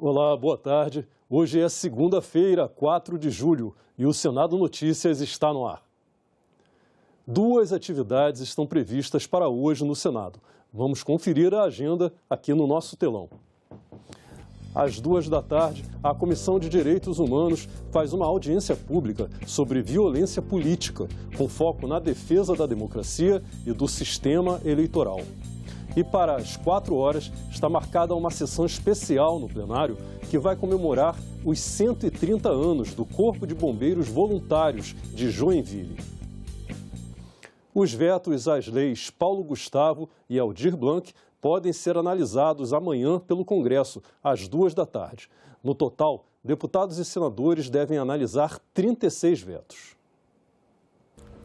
Olá, boa tarde. Hoje é segunda-feira, 4 de julho, e o Senado Notícias está no ar. Duas atividades estão previstas para hoje no Senado. Vamos conferir a agenda aqui no nosso telão. Às 14h, a Comissão de Direitos Humanos faz uma audiência pública sobre violência política, com foco na defesa da democracia e do sistema eleitoral. E para as 4h está marcada uma sessão especial no plenário que vai comemorar os 130 anos do Corpo de Bombeiros Voluntários de Joinville. Os vetos às leis Paulo Gustavo e Aldir Blanc podem ser analisados amanhã pelo Congresso, às 14h. No total, deputados e senadores devem analisar 36 vetos.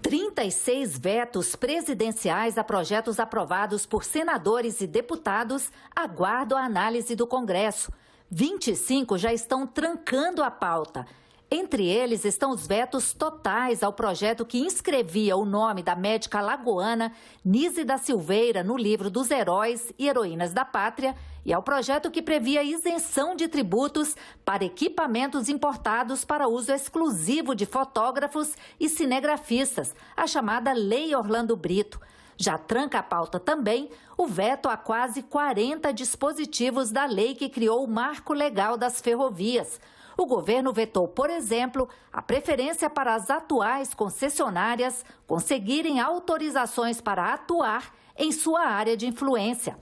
36 vetos presidenciais a projetos aprovados por senadores e deputados aguardam a análise do Congresso. 25 já estão trancando a pauta. Entre eles estão os vetos totais ao projeto que inscrevia o nome da médica alagoana Nise da Silveira no livro dos heróis e heroínas da pátria e ao projeto que previa isenção de tributos para equipamentos importados para uso exclusivo de fotógrafos e cinegrafistas, a chamada Lei Orlando Brito. Já tranca a pauta também o veto a quase 40 dispositivos da lei que criou o Marco Legal das Ferrovias. O governo vetou, por exemplo, a preferência para as atuais concessionárias conseguirem autorizações para atuar em sua área de influência.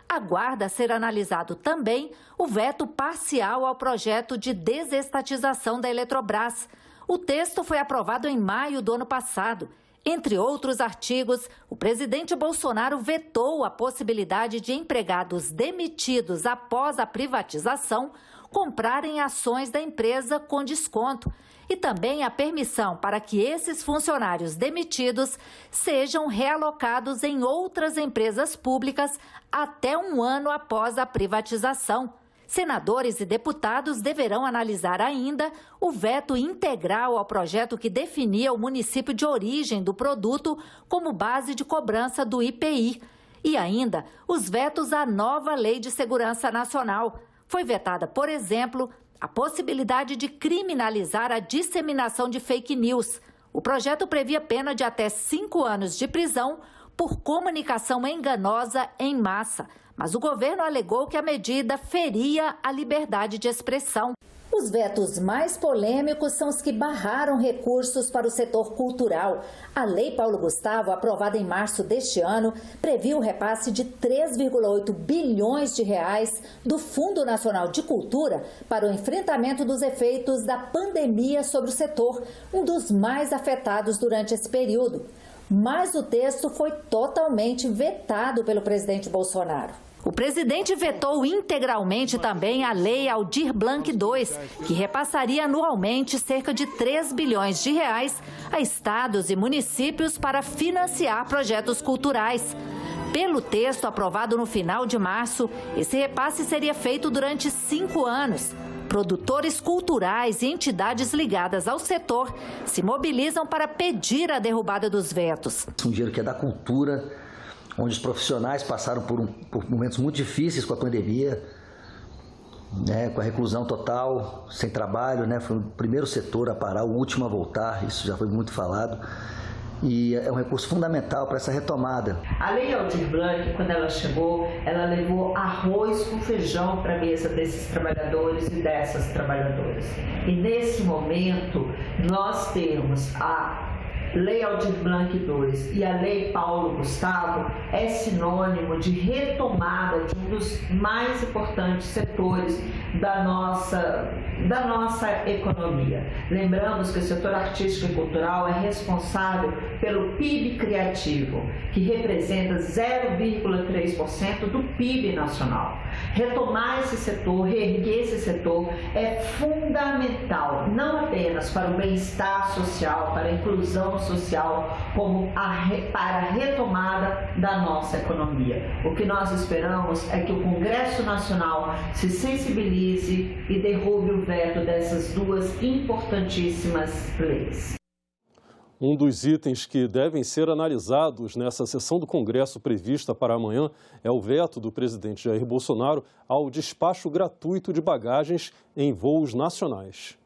Aguarda ser analisado também o veto parcial ao projeto de desestatização da Eletrobras. O texto foi aprovado em maio do ano passado. Entre outros artigos, o presidente Bolsonaro vetou a possibilidade de empregados demitidos após a privatização comprarem ações da empresa com desconto e também a permissão para que esses funcionários demitidos sejam realocados em outras empresas públicas até um ano após a privatização. Senadores e deputados deverão analisar ainda o veto integral ao projeto que definia o município de origem do produto como base de cobrança do IPI. E ainda os vetos à nova Lei de Segurança Nacional. Foi vetada, por exemplo, a possibilidade de criminalizar a disseminação de fake news. O projeto previa pena de até 5 anos de prisão por comunicação enganosa em massa, mas o governo alegou que a medida feria a liberdade de expressão. Os vetos mais polêmicos são os que barraram recursos para o setor cultural. A Lei Paulo Gustavo, aprovada em março deste ano, previu o repasse de 3,8 bilhões de reais do Fundo Nacional de Cultura para o enfrentamento dos efeitos da pandemia sobre o setor, um dos mais afetados durante esse período. Mas o texto foi totalmente vetado pelo presidente Bolsonaro. O presidente vetou integralmente também a Lei Aldir Blanc II, que repassaria anualmente cerca de 3 bilhões de reais a estados e municípios para financiar projetos culturais. Pelo texto aprovado no final de março, esse repasse seria feito durante 5 anos. Produtores culturais e entidades ligadas ao setor se mobilizam para pedir a derrubada dos vetos. Um dinheiro que é da cultura, onde os profissionais passaram por momentos muito difíceis com a pandemia, né, com a reclusão total, sem trabalho, né, foi o primeiro setor a parar, o último a voltar, isso já foi muito falado, e é um recurso fundamental para essa retomada. A Lei Aldir Blanc, quando ela chegou, ela levou arroz com feijão para a mesa desses trabalhadores e dessas trabalhadoras. E nesse momento, nós temos a Lei Aldir Blanc II e a Lei Paulo Gustavo é sinônimo de retomada de um dos mais importantes setores da nossa economia. Lembramos que o setor artístico e cultural é responsável pelo PIB criativo, que representa 0,3% do PIB nacional. Retomar esse setor, reerguer esse setor é fundamental, não apenas para o bem-estar social, para a inclusão social, como para a retomada da nossa economia. O que nós esperamos é que o Congresso Nacional se sensibilize e derrube o veto dessas duas importantíssimas leis. Um dos itens que devem ser analisados nessa sessão do Congresso prevista para amanhã é o veto do presidente Jair Bolsonaro ao despacho gratuito de bagagens em voos nacionais.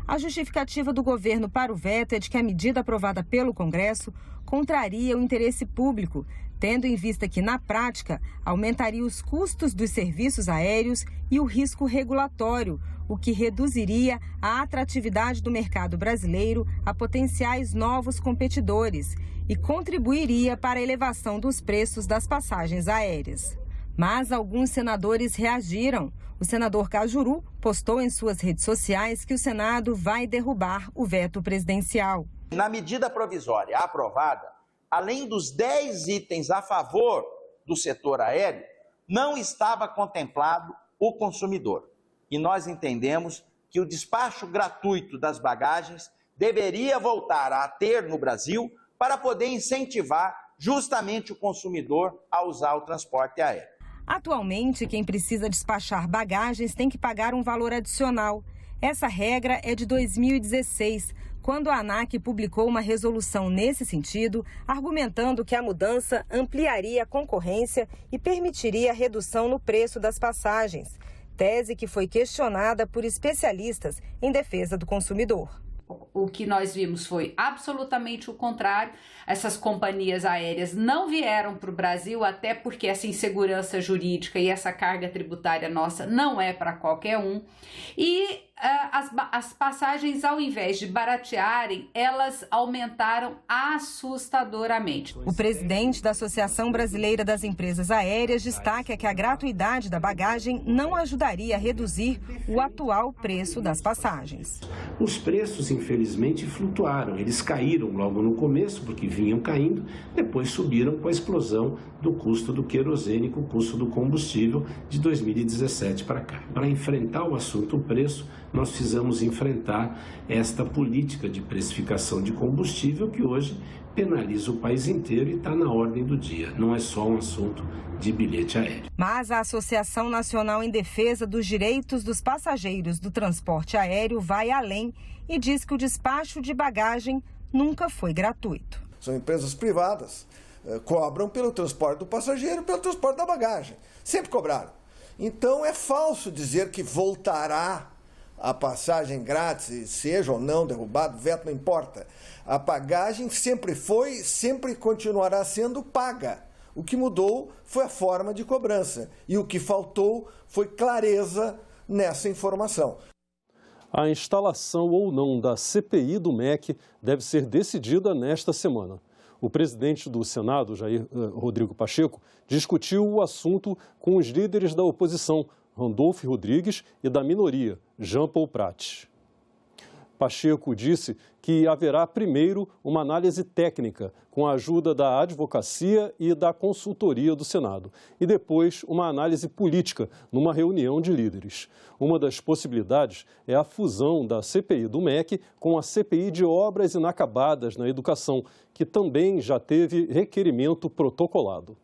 A justificativa do governo para o veto é de que a medida aprovada pelo Congresso contraria o interesse público, tendo em vista que, na prática, aumentaria os custos dos serviços aéreos e o risco regulatório, o que reduziria a atratividade do mercado brasileiro a potenciais novos competidores e contribuiria para a elevação dos preços das passagens aéreas. Mas alguns senadores reagiram. O senador Cajuru postou em suas redes sociais que o Senado vai derrubar o veto presidencial. Na medida provisória aprovada, além dos 10 itens a favor do setor aéreo, não estava contemplado o consumidor. E nós entendemos que o despacho gratuito das bagagens deveria voltar a ter no Brasil para poder incentivar justamente o consumidor a usar o transporte aéreo. Atualmente, quem precisa despachar bagagens tem que pagar um valor adicional. Essa regra é de 2016, quando a ANAC publicou uma resolução nesse sentido, argumentando que a mudança ampliaria a concorrência e permitiria a redução no preço das passagens, tese que foi questionada por especialistas em defesa do consumidor. O que nós vimos foi absolutamente o contrário. Essas companhias aéreas não vieram para o Brasil, até porque essa insegurança jurídica e essa carga tributária nossa não é para qualquer um. E as passagens, ao invés de baratearem, elas aumentaram assustadoramente. O presidente da Associação Brasileira das Empresas Aéreas destaca que a gratuidade da bagagem não ajudaria a reduzir o atual preço das passagens. Os preços, infelizmente, flutuaram. Eles caíram logo no começo, porque vinham caindo, depois subiram com a explosão do custo do querosene, com o custo do combustível de 2017 para cá. Para enfrentar o assunto preço, nós precisamos enfrentar esta política de precificação de combustível que hoje penaliza o país inteiro e está na ordem do dia. Não é só um assunto de bilhete aéreo. Mas a Associação Nacional em Defesa dos Direitos dos Passageiros do Transporte Aéreo vai além e diz que o despacho de bagagem nunca foi gratuito. São empresas privadas, cobram pelo transporte do passageiro, pelo transporte da bagagem. Sempre cobraram. Então é falso dizer que voltará a passagem grátis, seja ou não derrubado, veto não importa. A bagagem sempre foi, sempre continuará sendo paga. O que mudou foi a forma de cobrança e o que faltou foi clareza nessa informação. A instalação ou não da CPI do MEC deve ser decidida nesta semana. O presidente do Senado, Jair Rodrigo Pacheco, discutiu o assunto com os líderes da oposição, Randolfo Rodrigues, e da minoria, Jean Paul Prats. Pacheco disse que haverá primeiro uma análise técnica com a ajuda da advocacia e da consultoria do Senado e depois uma análise política numa reunião de líderes. Uma das possibilidades é a fusão da CPI do MEC com a CPI de obras inacabadas na educação, que também já teve requerimento protocolado.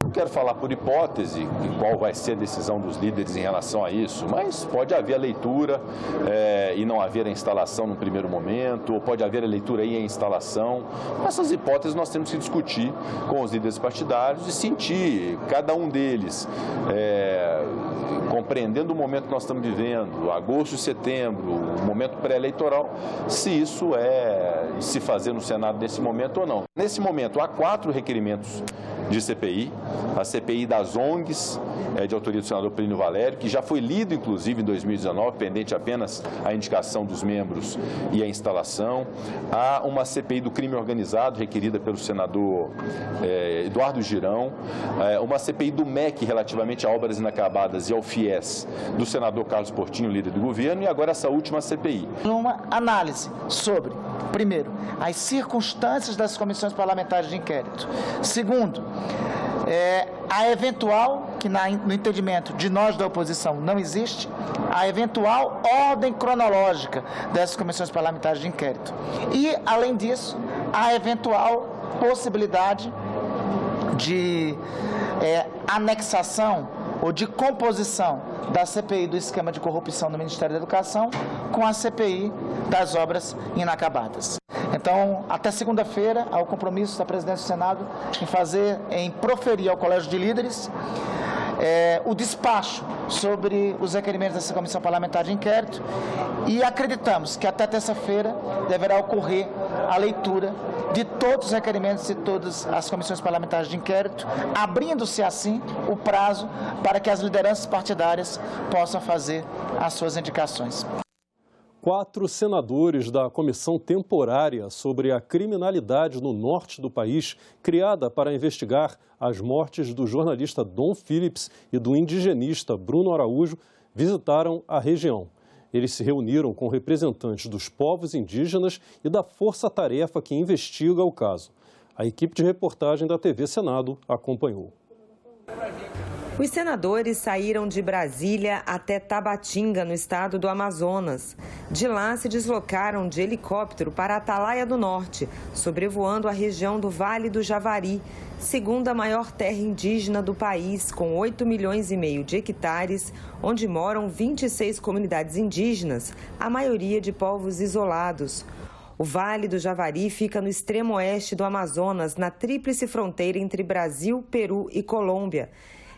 Não quero falar por hipótese qual vai ser a decisão dos líderes em relação a isso, mas pode haver a leitura e não haver a instalação no primeiro momento, ou pode haver a leitura e a instalação. Essas hipóteses nós temos que discutir com os líderes partidários e sentir cada um deles, compreendendo o momento que nós estamos vivendo, agosto e setembro, o momento pré-eleitoral, se isso é de se fazer no Senado nesse momento ou não. Nesse momento, há 4 requerimentos de CPI, a CPI das ONGs, de autoria do senador Plínio Valério, que já foi lido, inclusive, em 2019, pendente apenas a indicação dos membros e a instalação. Há uma CPI do crime organizado, requerida pelo senador Eduardo Girão. Uma CPI do MEC, relativamente a obras inacabadas e ao FIES, do senador Carlos Portinho, líder do governo. E agora essa última CPI. Uma análise sobre, primeiro, as circunstâncias das comissões parlamentares de inquérito. Segundo, a eventual, que no entendimento de nós da oposição não existe, a eventual ordem cronológica dessas comissões parlamentares de inquérito. E, além disso, a eventual possibilidade de anexação ou de composição da CPI do esquema de corrupção do Ministério da Educação com a CPI das obras inacabadas. Então, até segunda-feira, há o compromisso da presidência do Senado em proferir ao Colégio de Líderes o despacho sobre os requerimentos dessa comissão parlamentar de inquérito e acreditamos que até terça-feira deverá ocorrer a leitura de todos os requerimentos de todas as comissões parlamentares de inquérito, abrindo-se assim o prazo para que as lideranças partidárias possam fazer as suas indicações. 4 senadores da Comissão Temporária sobre a Criminalidade no Norte do país, criada para investigar as mortes do jornalista Dom Phillips e do indigenista Bruno Araújo, visitaram a região. Eles se reuniram com representantes dos povos indígenas e da força-tarefa que investiga o caso. A equipe de reportagem da TV Senado acompanhou. Os senadores saíram de Brasília até Tabatinga, no estado do Amazonas. De lá, se deslocaram de helicóptero para Atalaia do Norte, sobrevoando a região do Vale do Javari, segunda maior terra indígena do país, com 8,5 milhões de hectares, onde moram 26 comunidades indígenas, a maioria de povos isolados. O Vale do Javari fica no extremo oeste do Amazonas, na tríplice fronteira entre Brasil, Peru e Colômbia.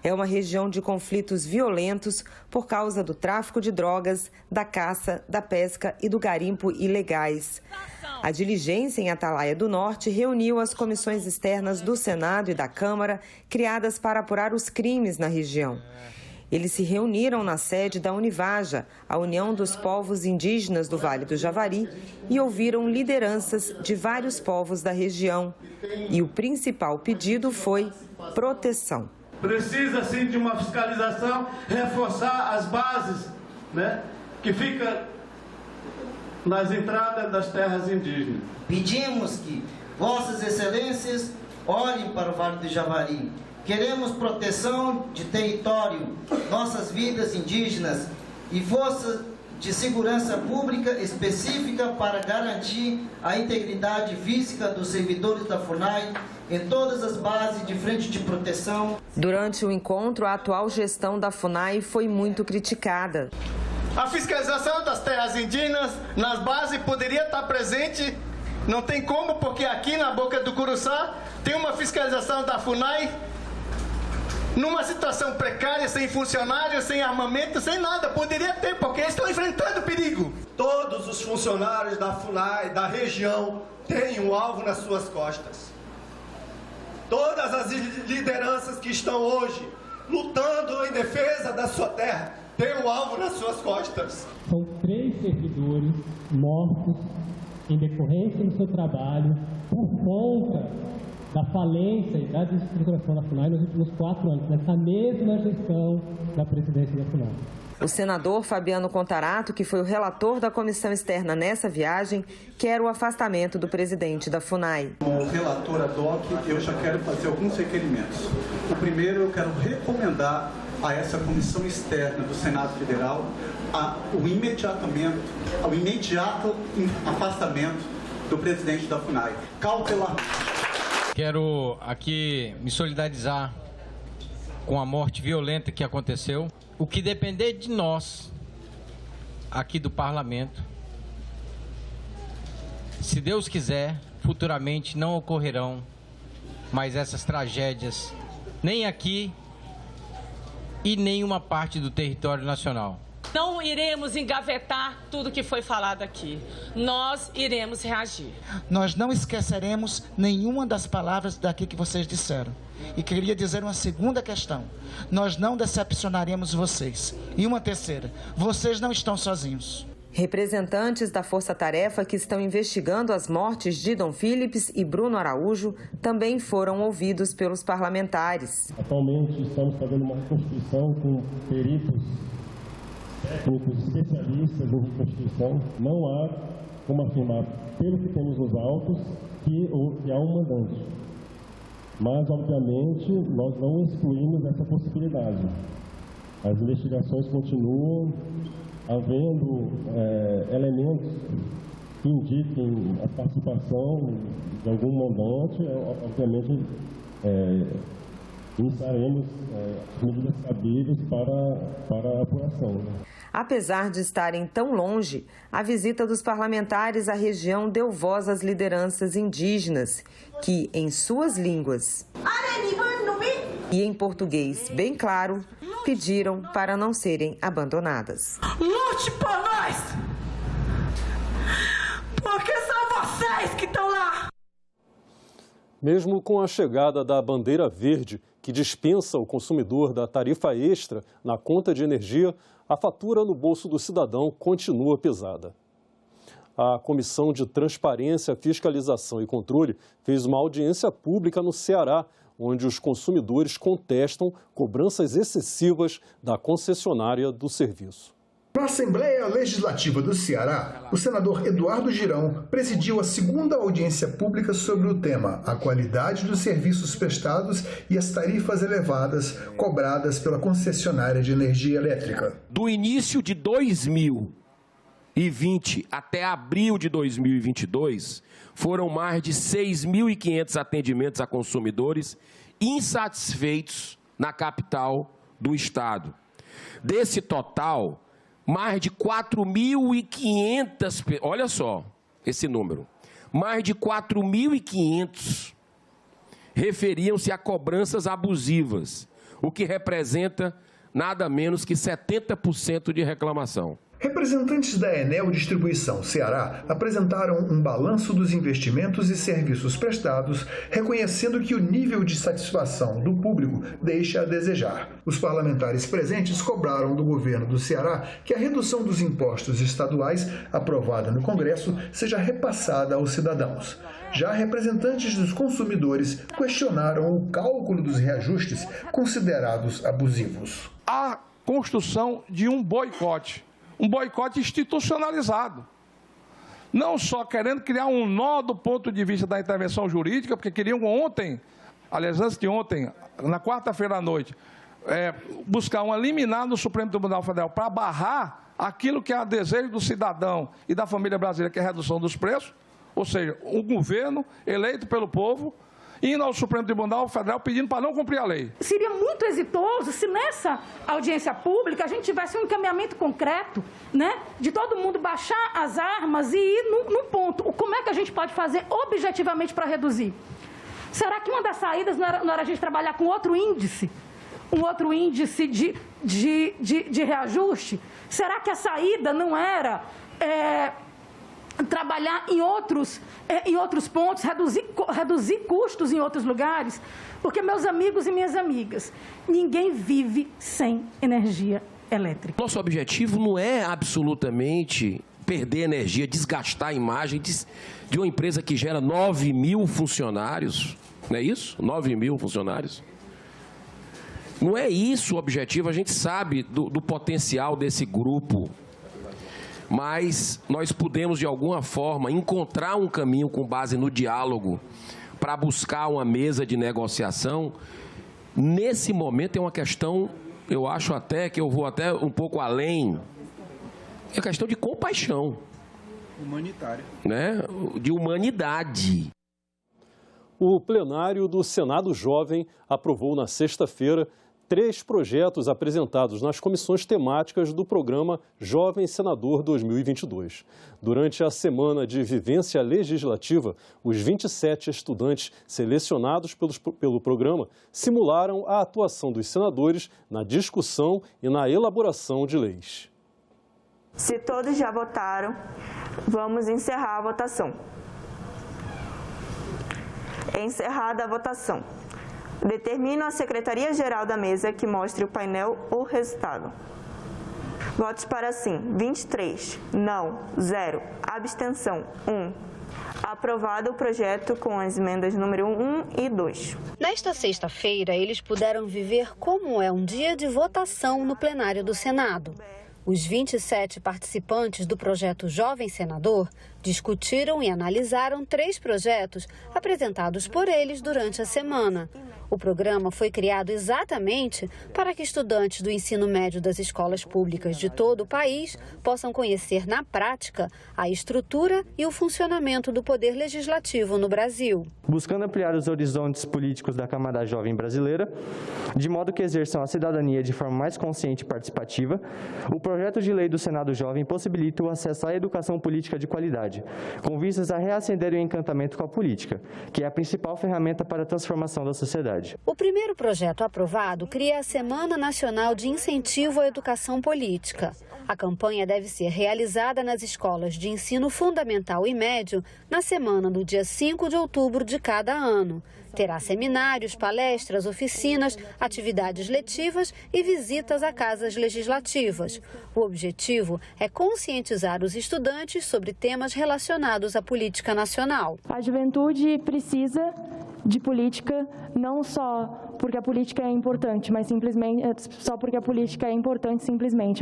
É uma região de conflitos violentos por causa do tráfico de drogas, da caça, da pesca e do garimpo ilegais. A diligência em Atalaia do Norte reuniu as comissões externas do Senado e da Câmara, criadas para apurar os crimes na região. Eles se reuniram na sede da Univaja, a União dos Povos Indígenas do Vale do Javari, e ouviram lideranças de vários povos da região. E o principal pedido foi proteção. Precisa, sim, de uma fiscalização, reforçar as bases, que fica nas entradas das terras indígenas. Pedimos que Vossas Excelências olhem para o Vale do Javari. Queremos proteção de território, nossas vidas indígenas e força de segurança pública específica para garantir a integridade física dos servidores da FUNAI em todas as bases de frente de proteção. Durante o encontro, a atual gestão da FUNAI foi muito criticada. A fiscalização das terras indígenas nas bases poderia estar presente, não tem como, porque aqui na Boca do Curuçá tem uma fiscalização da FUNAI numa situação precária, sem funcionários, sem armamento, sem nada. Poderia ter, porque eles estão enfrentando perigo. Todos os funcionários da FUNAI, da região, têm um alvo nas suas costas. Todas as lideranças que estão hoje lutando em defesa da sua terra têm um alvo nas suas costas. São 3 servidores mortos em decorrência do seu trabalho por conta da falência e da desestruturação da FUNAI nos últimos 4 anos, nessa mesma gestão da presidência da FUNAI. O senador Fabiano Contarato, que foi o relator da comissão externa nessa viagem, quer o afastamento do presidente da FUNAI. Como relator ad hoc, eu já quero fazer alguns requerimentos. O primeiro, eu quero recomendar a essa comissão externa do Senado Federal o imediato afastamento do presidente da FUNAI, cautelarmente. Quero aqui me solidarizar com a morte violenta que aconteceu. O que depender de nós, aqui do Parlamento, se Deus quiser, futuramente não ocorrerão mais essas tragédias, nem aqui e nem uma parte do território nacional. Não iremos engavetar tudo que foi falado aqui. Nós iremos reagir. Nós não esqueceremos nenhuma das palavras daqui que vocês disseram. E queria dizer uma segunda questão. Nós não decepcionaremos vocês. E uma terceira. Vocês não estão sozinhos. Representantes da Força Tarefa que estão investigando as mortes de Dom Phillips e Bruno Araújo também foram ouvidos pelos parlamentares. Atualmente estamos fazendo uma reconstituição com peritos técnicos especialistas em reconstituição. Não há como afirmar, pelo que temos nos autos, que há um mandante. Mas, obviamente, nós não excluímos essa possibilidade. As investigações continuam, havendo elementos que indiquem a participação de algum mandante, obviamente iniciaremos as medidas cabíveis para a apuração. Apesar de estarem tão longe, a visita dos parlamentares à região deu voz às lideranças indígenas, que, em suas línguas e em português bem claro, pediram para não serem abandonadas. Lute por nós! Porque são vocês que estão lá! Mesmo com a chegada da bandeira verde, que dispensa o consumidor da tarifa extra na conta de energia, a fatura no bolso do cidadão continua pesada. A Comissão de Transparência, Fiscalização e Controle fez uma audiência pública no Ceará, onde os consumidores contestam cobranças excessivas da concessionária do serviço. Na Assembleia Legislativa do Ceará, o senador Eduardo Girão presidiu a segunda audiência pública sobre o tema a qualidade dos serviços prestados e as tarifas elevadas cobradas pela concessionária de energia elétrica. Do início de 2020 até abril de 2022, foram mais de 6.500 atendimentos a consumidores insatisfeitos na capital do estado. Desse total, mais de 4.500, olha só esse número, mais de 4.500 referiam-se a cobranças abusivas, o que representa nada menos que 70% de reclamação. Representantes da Enel Distribuição Ceará apresentaram um balanço dos investimentos e serviços prestados, reconhecendo que o nível de satisfação do público deixa a desejar. Os parlamentares presentes cobraram do governo do Ceará que a redução dos impostos estaduais, aprovada no Congresso, seja repassada aos cidadãos. Já representantes dos consumidores questionaram o cálculo dos reajustes considerados abusivos. A construção de um boicote institucionalizado. Não só querendo criar um nó do ponto de vista da intervenção jurídica, porque queriam ontem, aliás, antes de ontem, na quarta-feira à noite, buscar uma liminar no Supremo Tribunal Federal para barrar aquilo que é o desejo do cidadão e da família brasileira, que é a redução dos preços, ou seja, um governo eleito pelo povo, indo ao Supremo Tribunal Federal pedindo para não cumprir a lei. Seria muito exitoso se nessa audiência pública a gente tivesse um encaminhamento concreto, né, de todo mundo baixar as armas e ir no ponto. Como é que a gente pode fazer objetivamente para reduzir? Será que uma das saídas não era a gente trabalhar com outro índice? Um outro índice de reajuste? Será que a saída não era trabalhar em outros pontos, reduzir custos em outros lugares? Porque, meus amigos e minhas amigas, ninguém vive sem energia elétrica. Nosso objetivo não é absolutamente perder energia, desgastar a imagem de uma empresa que gera 9.000 funcionários, não é isso? 9.000 funcionários. Não é isso o objetivo, a gente sabe do potencial desse grupo, mas nós podemos, de alguma forma, encontrar um caminho com base no diálogo para buscar uma mesa de negociação. Nesse momento é uma questão, eu acho até que eu vou até um pouco além, é questão de compaixão. Humanitária. Né? De humanidade. O plenário do Senado Jovem aprovou na sexta-feira 3 projetos apresentados nas comissões temáticas do programa Jovem Senador 2022. Durante a semana de vivência legislativa, os 27 estudantes selecionados pelo programa simularam a atuação dos senadores na discussão e na elaboração de leis. Se todos já votaram, vamos encerrar a votação. Encerrada a votação. Determino à Secretaria-Geral da Mesa que mostre o painel o resultado. Votos para sim, 23. Não, 0. Abstenção, 1. Aprovado o projeto com as emendas número 1 e 2. Nesta sexta-feira, eles puderam viver como é um dia de votação no plenário do Senado. Os 27 participantes do projeto Jovem Senador discutiram e analisaram 3 projetos apresentados por eles durante a semana. O programa foi criado exatamente para que estudantes do ensino médio das escolas públicas de todo o país possam conhecer na prática a estrutura e o funcionamento do poder legislativo no Brasil. Buscando ampliar os horizontes políticos da camada jovem brasileira, de modo que exerçam a cidadania de forma mais consciente e participativa, o projeto de lei do Senado Jovem possibilita o acesso à educação política de qualidade, com vistas a reacender o encantamento com a política, que é a principal ferramenta para a transformação da sociedade. O primeiro projeto aprovado cria a Semana Nacional de Incentivo à Educação Política. A campanha deve ser realizada nas escolas de ensino fundamental e médio na semana do dia 5 de outubro de cada ano. Terá seminários, palestras, oficinas, atividades letivas e visitas a casas legislativas. O objetivo é conscientizar os estudantes sobre temas relacionados à política nacional. A juventude precisa de política não só porque a política é importante, mas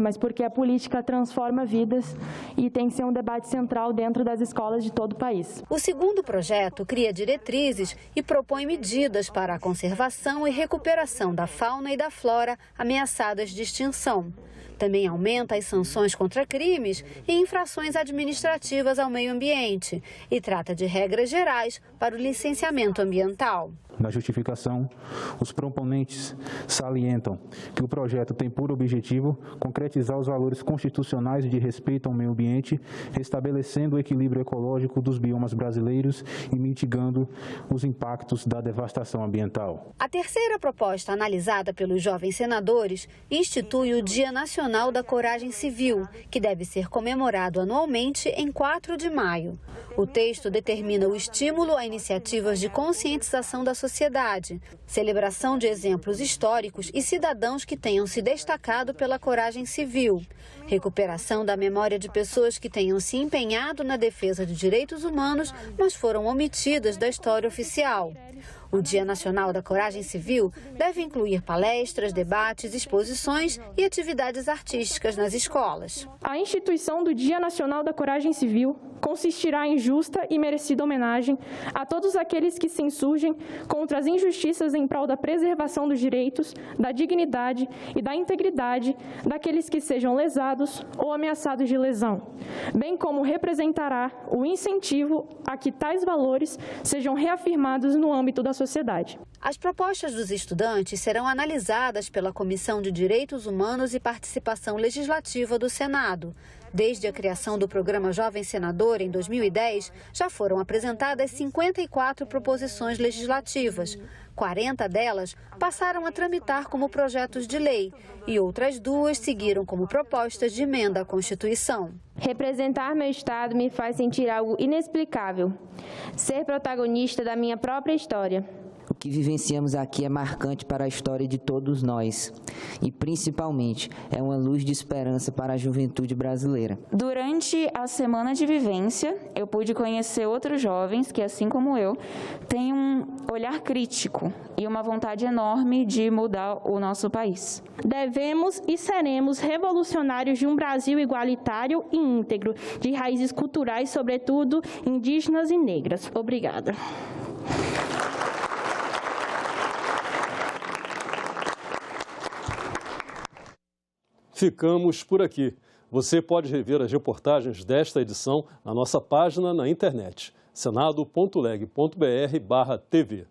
mas porque a política transforma vidas e tem que ser um debate central dentro das escolas de todo o país. O segundo projeto cria diretrizes e propõe medidas para a conservação e recuperação da fauna e da flora ameaçadas de extinção. Também aumenta as sanções contra crimes e infrações administrativas ao meio ambiente e trata de regras gerais para o licenciamento ambiental. Na justificação, os proponentes salientam que o projeto tem por objetivo concretizar os valores constitucionais de respeito ao meio ambiente, restabelecendo o equilíbrio ecológico dos biomas brasileiros e mitigando os impactos da devastação ambiental. A terceira proposta analisada pelos jovens senadores institui o Dia Nacional da Coragem Civil, que deve ser comemorado anualmente em 4 de maio. O texto determina o estímulo a iniciativas de conscientização da sociedade, celebração de exemplos históricos e cidadãos que tenham se destacado pela coragem civil, recuperação da memória de pessoas que tenham se empenhado na defesa de direitos humanos, mas foram omitidas da história oficial. O Dia Nacional da Coragem Civil deve incluir palestras, debates, exposições e atividades artísticas nas escolas. A instituição do Dia Nacional da Coragem Civil consistirá em justa e merecida homenagem a todos aqueles que se insurgem contra as injustiças em prol da preservação dos direitos, da dignidade e da integridade daqueles que sejam lesados ou ameaçados de lesão, bem como representará o incentivo a que tais valores sejam reafirmados no âmbito da sociedade. As propostas dos estudantes serão analisadas pela Comissão de Direitos Humanos e Participação Legislativa do Senado. Desde a criação do programa Jovem Senador, em 2010, já foram apresentadas 54 proposições legislativas. 40 delas passaram a tramitar como projetos de lei e outras 2 seguiram como propostas de emenda à Constituição. Representar meu estado me faz sentir algo inexplicável. Ser protagonista da minha própria história. O que vivenciamos aqui é marcante para a história de todos nós e, principalmente, é uma luz de esperança para a juventude brasileira. Durante a semana de vivência, eu pude conhecer outros jovens que, assim como eu, têm um olhar crítico e uma vontade enorme de mudar o nosso país. Devemos e seremos revolucionários de um Brasil igualitário e íntegro, de raízes culturais, sobretudo indígenas e negras. Obrigada. Ficamos por aqui. Você pode rever as reportagens desta edição na nossa página na internet, senado.leg.br/tv.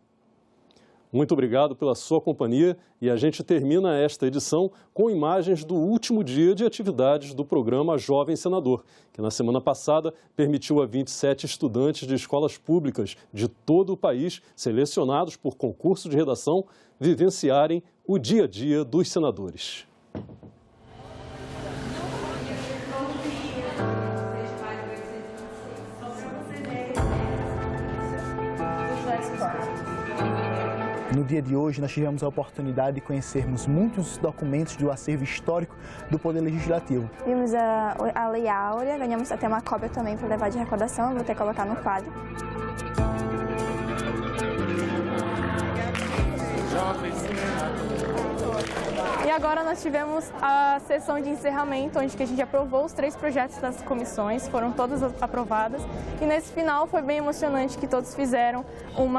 Muito obrigado pela sua companhia e a gente termina esta edição com imagens do último dia de atividades do programa Jovem Senador, que na semana passada permitiu a 27 estudantes de escolas públicas de todo o país, selecionados por concurso de redação, vivenciarem o dia a dia dos senadores. No dia de hoje, nós tivemos a oportunidade de conhecermos muitos documentos do acervo histórico do Poder Legislativo. Vimos a Lei Áurea, ganhamos até uma cópia também para levar de recordação, vou até colocar no quadro. agora nós tivemos a sessão de encerramento, onde que a gente aprovou os 3 projetos das comissões, foram todas aprovadas. E nesse final foi bem emocionante que todos fizeram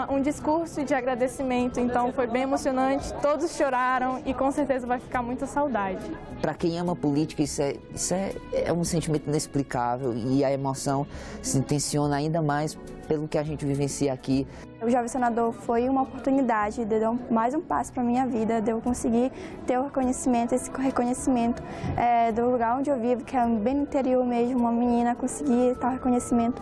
um discurso de agradecimento, então foi bem emocionante, todos choraram e com certeza vai ficar muita saudade. Para quem ama política, isso é um sentimento inexplicável e a emoção se intensiona ainda mais pelo que a gente vivencia aqui. O Jovem Senador foi uma oportunidade de dar mais um passo para a minha vida, de eu conseguir ter o reconhecimento, esse reconhecimento do lugar onde eu vivo, que é bem no interior mesmo, uma menina conseguir tal reconhecimento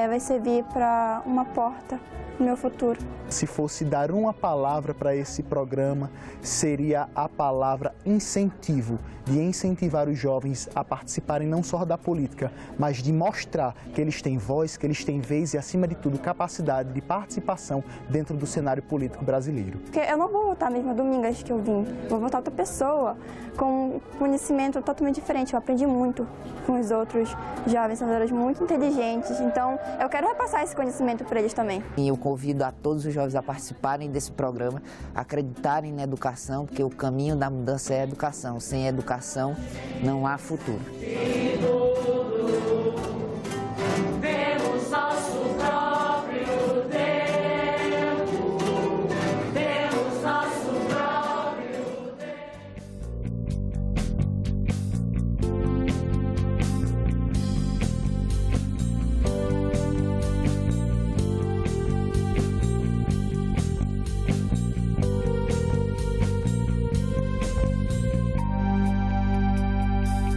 vai servir para uma porta no meu futuro. Se fosse dar uma palavra para esse programa, seria a palavra incentivo, de incentivar os jovens a participarem não só da política, mas de mostrar que eles têm voz, que eles têm vez e, acima de tudo, capacidade de participação dentro do cenário político brasileiro. Porque eu não vou votar mesmo domingo, acho que eu vim, vou votar outra pessoa com conhecimento totalmente diferente. Eu aprendi muito com os outros jovens senadores muito inteligentes, então eu quero repassar esse conhecimento para eles também. E eu convido a todos os jovens a participarem desse programa, acreditarem na educação, porque o caminho da mudança é a educação. Sem educação não há futuro.